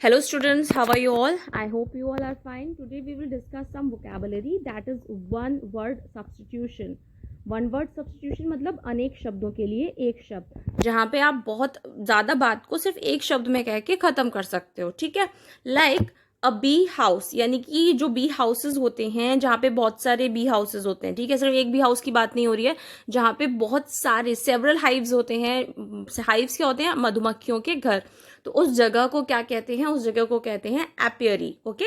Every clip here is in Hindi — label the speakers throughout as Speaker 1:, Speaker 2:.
Speaker 1: Hello students, how are you all? I hope you all are fine. Today we will discuss some vocabulary, that is one word substitution. One word substitution मतलब अनेक शब्दों के लिए एक शब्द, जहाँ पे आप बहुत ज़्यादा बात को सिर्फ एक शब्द में कह के ख़त्म कर सकते हो. ठीक है, लाइक अ बी हाउस, यानी कि जो बी हाउसेज होते हैं जहाँ पे बहुत सारे बी हाउसेज होते हैं. ठीक है, सिर्फ एक बी हाउस की बात नहीं हो रही है, जहाँ पे बहुत सारे सेवरल हाइव्स होते हैं. हाइव्स क्या होते हैं? मधुमक्खियों के घर. तो उस जगह को क्या कहते हैं? उस जगह को कहते हैं apiary. Okay,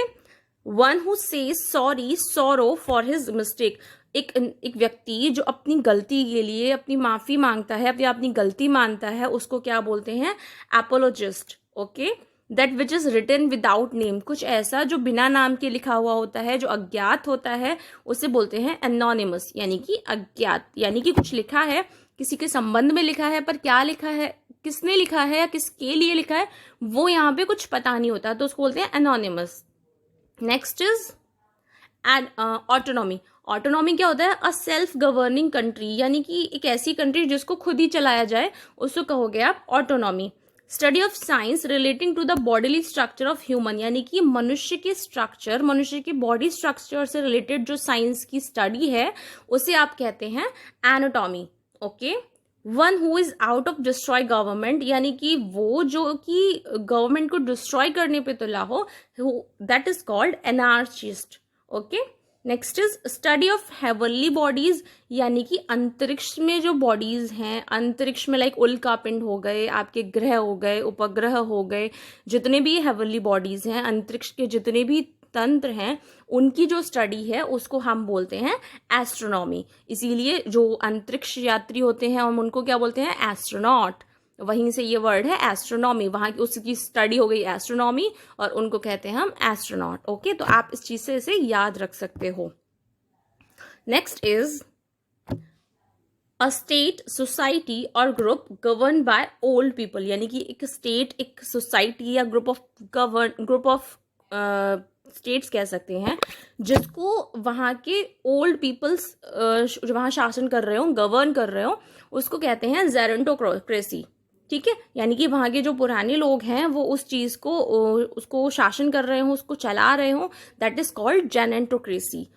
Speaker 1: one who says sorry sorrow for his mistake, एक व्यक्ति जो अपनी गलती के लिए अपनी माफी मांगता है या अपनी गलती मानता है, उसको क्या बोलते हैं? Apologist. Okay, that which is written without name, कुछ ऐसा जो बिना नाम के लिखा हुआ होता है, जो अज्ञात होता है, उसे बोलते हैं एनोनिमस, यानी कि अज्ञात. यानी कि कुछ लिखा है, किसी के संबंध में लिखा है, पर क्या लिखा है, किसने लिखा है या किसके लिए लिखा है, वो यहाँ पे कुछ पता नहीं होता, तो उसको बोलते हैं anonymous. Next is autonomy. Autonomy क्या होता है? अ सेल्फ गवर्निंग कंट्री, यानी कि एक ऐसी कंट्री जिसको खुद ही चलाया जाए, उसको कहोगे आप autonomy. Study of science relating to the bodily structure of human, यानी कि मनुष्य के स्ट्रक्चर, मनुष्य के बॉडी स्ट्रक्चर से रिलेटेड जो साइंस की स्टडी है, उसे आप कहते हैं anatomy. Okay, one who is out of destroy government, यानी कि वो जो कि गवर्नमेंट को डिस्ट्रॉय करने पे तुला हो, that is called anarchist. Okay, next is study of heavenly bodies, यानी कि अंतरिक्ष में जो बॉडीज हैं, अंतरिक्ष में लाइक उल्कापिंड हो गए, आपके ग्रह हो गए, उपग्रह हो गए, जितने भी हेवनली बॉडीज हैं, अंतरिक्ष के जितने भी तंत्र हैं, उनकी जो स्टडी है उसको हम बोलते हैं एस्ट्रोनॉमी. इसीलिए जो अंतरिक्ष यात्री होते हैं हम उनको क्या बोलते हैं? एस्ट्रोनॉट. वहीं से ये वर्ड है एस्ट्रोनॉमी, वहां की उसकी स्टडी हो गई एस्ट्रोनॉमी, और उनको कहते हैं हम एस्ट्रोनॉट. ओके, तो आप इस चीज से इसे याद रख सकते हो. Next is a state, society और group govern by old people, यानी कि एक स्टेट, एक सोसाइटी या ग्रुप ऑफ स्टेट्स कह सकते हैं, जिसको वहाँ के ओल्ड पीपल्स जो वहाँ शासन कर रहे हो, गवर्न कर रहे हो, उसको कहते हैं जेरेंटोक्रेसी. ठीक है, यानी कि वहाँ के जो पुराने लोग हैं वो उस चीज़ को, उसको शासन कर रहे हो, उसको चला रहे हो, that is called gerontocracy.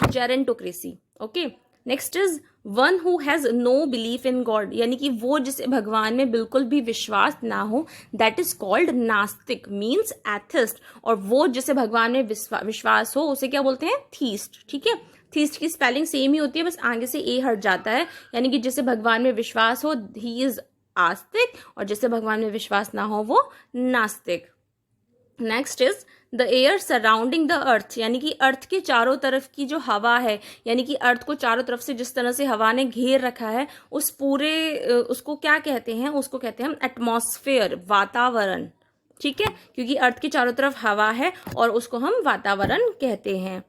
Speaker 1: Gerontocracy. Okay, next is one who has no belief in God, यानी कि वो जिसे भगवान में बिल्कुल भी विश्वास ना हो, दैट इज कॉल्ड नास्तिक, मीन्स एथिस्ट. और वो जिसे भगवान में विश्वास हो उसे क्या बोलते हैं? थीस्ट. ठीक है, थीस्ट की स्पेलिंग सेम ही होती है, बस आगे से ए हट जाता है. यानी कि जिसे भगवान में विश्वास हो ही इज आस्तिक, और जिसे भगवान में विश्वास ना हो वो नास्तिक. Next is the air surrounding the earth, यानी कि अर्थ के चारों तरफ की जो हवा है, यानी कि अर्थ को चारों तरफ से जिस तरह से हवा ने घेर रखा है, उस पूरे उसको क्या कहते हैं? उसको कहते हैं हम एटमॉस्फेयर, वातावरण. ठीक है, क्योंकि अर्थ के चारों तरफ हवा है और उसको हम वातावरण कहते हैं.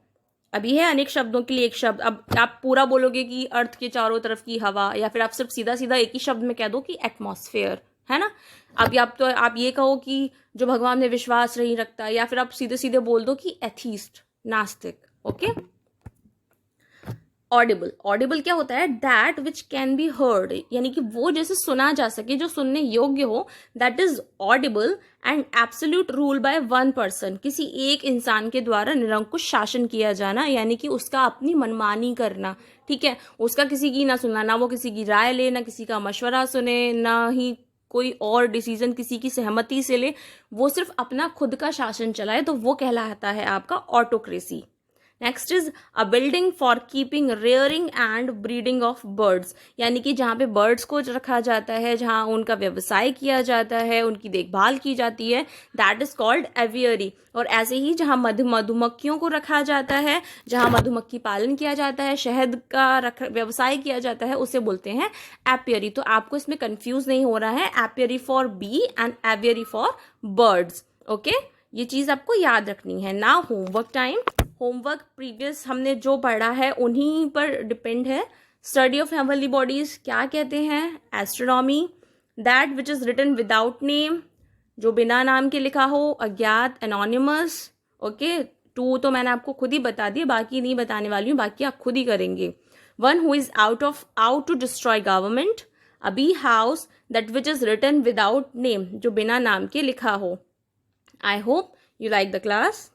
Speaker 1: अभी है अनेक शब्दों के लिए एक शब्द. अब आप पूरा बोलोगे कि अर्थ के चारों तरफ की हवा, या फिर आप सिर्फ सीधा सीधा एक ही शब्द में कह दो कि एटमॉस्फेयर, है ना. अब आप ये कहो कि जो भगवान में विश्वास नहीं रखता, या फिर आप सीधे सीधे बोल दो कि एथीस्ट, नास्तिक. Okay, Audible. ऑडिबल क्या होता है? That which can be heard, यानी कि वो जैसे सुना जा सके, जो सुनने योग्य हो, that is Audible. And absolute rule by one person, किसी एक इंसान के द्वारा निरंकुश शासन किया जाना, यानी कि उसका अपनी मनमानी करना. ठीक है, उसका किसी की ना सुनना, ना वो किसी की राय ले, ना किसी का मशवरा सुने, ना ही कोई और डिसीजन किसी की सहमति से ले, वो सिर्फ अपना खुद का शासन चलाए, तो वो कहलाता है आपका autocracy. Next is a building for keeping, rearing and breeding of birds, यानी कि जहाँ पे बर्ड्स को रखा जाता है, जहाँ उनका व्यवसाय किया जाता है, उनकी देखभाल की जाती है, दैट इज कॉल्ड एवियरी. और ऐसे ही जहाँ मधुमक्खियों को रखा जाता है, जहाँ मधुमक्खी पालन किया जाता है, शहद का व्यवसाय किया जाता है, उसे बोलते हैं एपियरी. तो आपको इसमें कंफ्यूज नहीं हो रहा है, apiary for bee and aviary for birds. Okay, ये चीज आपको याद रखनी है. Now homework time. Homework previous हमने जो पढ़ा है उन्हीं पर डिपेंड है. स्टडी ऑफ हेवनली बॉडीज क्या कहते हैं? Astronomy. That which is written without name, जो बिना नाम के लिखा हो, अज्ञात, एनोनिमस. ओके, 2 तो मैंने आपको खुद ही बता दिए, बाकी नहीं बताने वाली हूँ, बाकी आप खुद ही करेंगे. One who is out to destroy government. A bee house, that which is written without name, जो बिना नाम के लिखा हो. I hope you like the class.